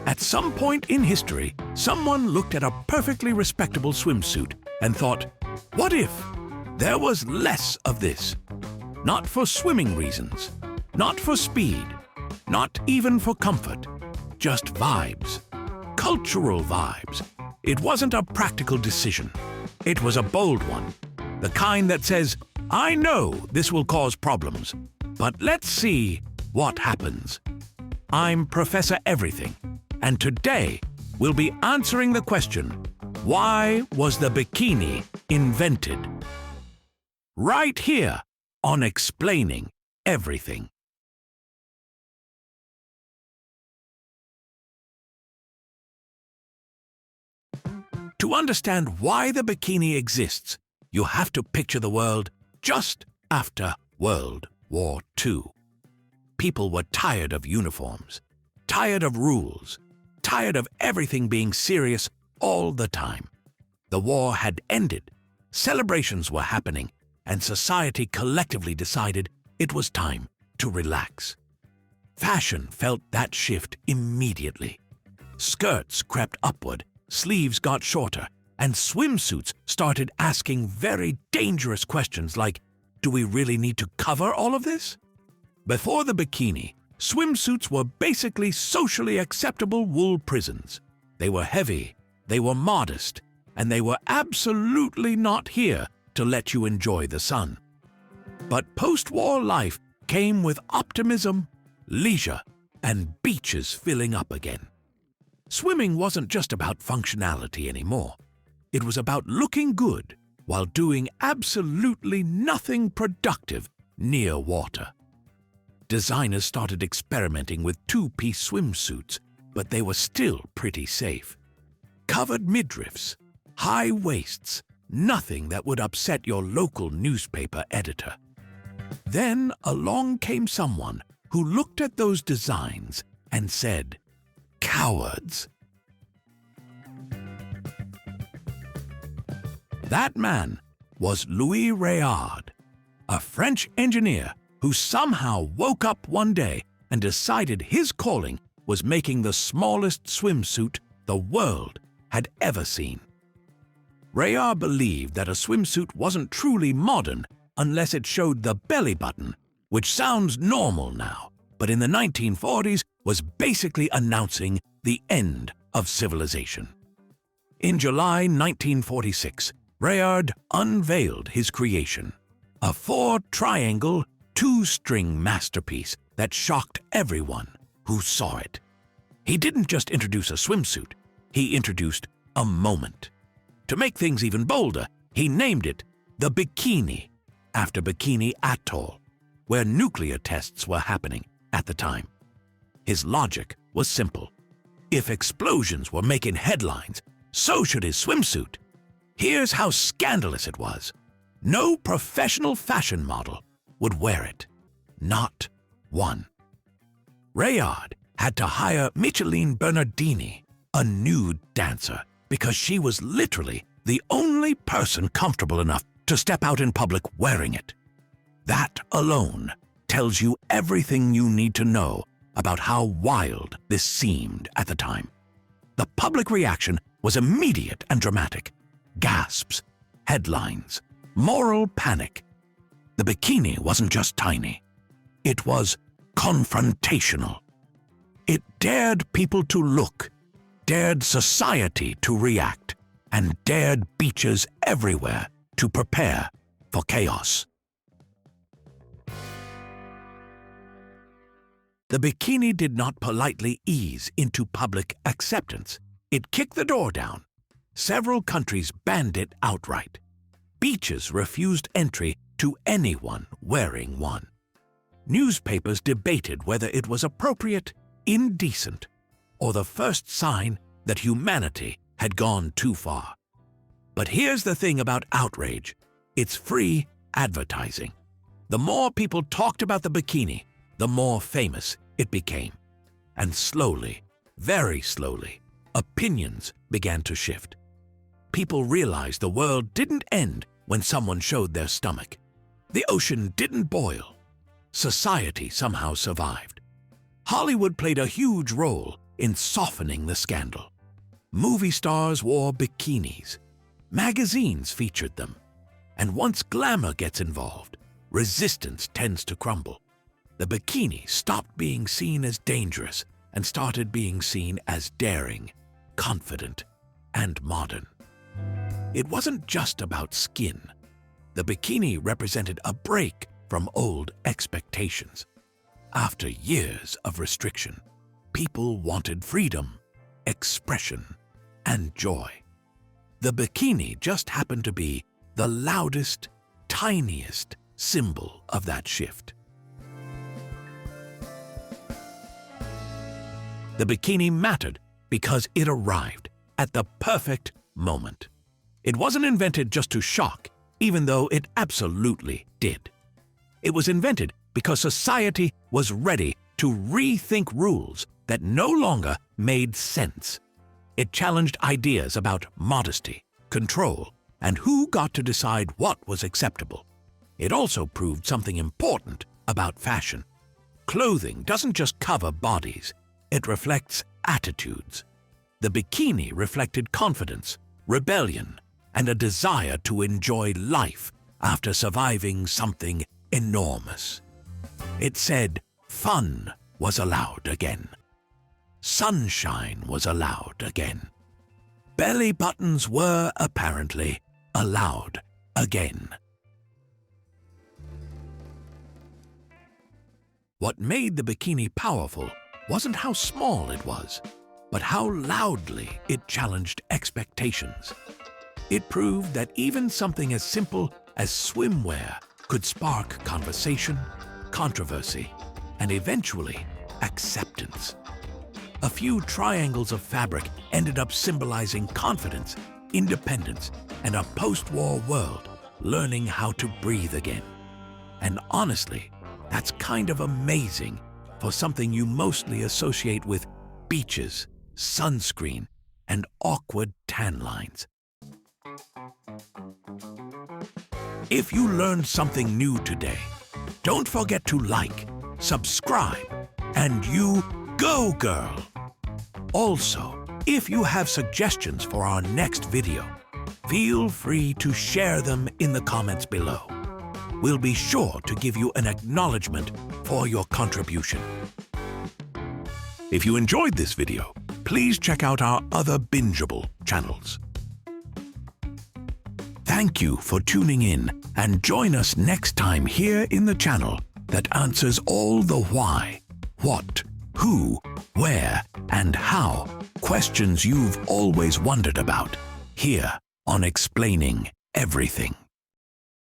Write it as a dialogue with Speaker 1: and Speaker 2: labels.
Speaker 1: At some point in history, someone looked at a perfectly respectable swimsuit and thought, what if there was less of this? Not for swimming reasons, not for speed, not even for comfort, just vibes, cultural vibes. It wasn't a practical decision. It was a bold one, the kind that says, I know this will cause problems, but let's see what happens. I'm Professor Everything, and today we'll be answering the question, why was the bikini invented? Right here on Explaining Everything. To understand why the bikini exists, you have to picture the world just after World War II. People were tired of uniforms, tired of rules, tired of everything being serious all the time. The war had ended, celebrations were happening, and society collectively decided it was time to relax. Fashion felt that shift immediately. Skirts crept upward, sleeves got shorter, and swimsuits started asking very dangerous questions like, do we really need to cover all of this? Before the bikini, swimsuits were basically socially acceptable wool prisons. They were heavy, they were modest, and they were absolutely not here to let you enjoy the sun. But post-war life came with optimism, leisure, and beaches filling up again. Swimming wasn't just about functionality anymore. It was about looking good while doing absolutely nothing productive near water. Designers started experimenting with two-piece swimsuits, but they were still pretty safe. Covered midriffs, high waists, nothing that would upset your local newspaper editor. Then along came someone who looked at those designs and said, cowards. That man was Réard, a French engineer who somehow woke up one day and decided his calling was making the smallest swimsuit the world had ever seen. Réard believed that a swimsuit wasn't truly modern unless it showed the belly button, which sounds normal now, but in the 1940s was basically announcing the end of civilization. In July 1946, Réard unveiled his creation, a 4-triangle, 2-string masterpiece that shocked everyone who saw it. He didn't just introduce a swimsuit, he introduced a moment. To make things even bolder, he named it the Bikini, after Bikini Atoll, where nuclear tests were happening at the time. His logic was simple. If explosions were making headlines, so should his swimsuit. Here's how scandalous it was. No professional fashion model would wear it. Not one. Réard had to hire Micheline Bernardini, a nude dancer, because she was literally the only person comfortable enough to step out in public wearing it. That alone tells you everything you need to know about how wild this seemed at the time. The public reaction was immediate and dramatic. Gasps, headlines, moral panic. The bikini wasn't just tiny. It was confrontational. It dared people to look, dared society to react, and dared beaches everywhere to prepare for chaos. The bikini did not politely ease into public acceptance. It kicked the door down. Several countries banned it outright. Beaches refused entry to anyone wearing one. Newspapers debated whether it was appropriate, indecent, or the first sign that humanity had gone too far. But here's the thing about outrage. It's free advertising. The more people talked about the bikini, the more famous it became. And slowly, very slowly, opinions began to shift. People realized the world didn't end when someone showed their stomach. The ocean didn't boil. Society somehow survived. Hollywood played a huge role in softening the scandal. Movie stars wore bikinis. Magazines featured them. And once glamour gets involved, resistance tends to crumble. The bikini stopped being seen as dangerous and started being seen as daring, confident, and modern. It wasn't just about skin. The bikini represented a break from old expectations. After years of restriction, people wanted freedom, expression, and joy. The bikini just happened to be the loudest, tiniest symbol of that shift. The bikini mattered because it arrived at the perfect moment. It wasn't invented just to shock, even though it absolutely did. It was invented because society was ready to rethink rules that no longer made sense. It challenged ideas about modesty, control, and who got to decide what was acceptable. It also proved something important about fashion. Clothing doesn't just cover bodies, it reflects attitudes. The bikini reflected confidence, rebellion, and a desire to enjoy life after surviving something enormous. It said fun was allowed again. Sunshine was allowed again. Belly buttons were apparently allowed again. What made the bikini powerful wasn't how small it was, but how loudly it challenged expectations. It proved that even something as simple as swimwear could spark conversation, controversy, and eventually acceptance. A few triangles of fabric ended up symbolizing confidence, independence, and a post-war world learning how to breathe again. And honestly, that's kind of amazing for something you mostly associate with beaches, sunscreen, and awkward tan lines. If you learned something new today, don't forget to like, subscribe, and you go, girl! Also, if you have suggestions for our next video, feel free to share them in the comments below. We'll be sure to give you an acknowledgement for your contribution. If you enjoyed this video, please check out our other bingeable channels. Thank you for tuning in, and join us next time here in the channel that answers all the why, what, who, where, and how questions you've always wondered about, here on Explaining Everything.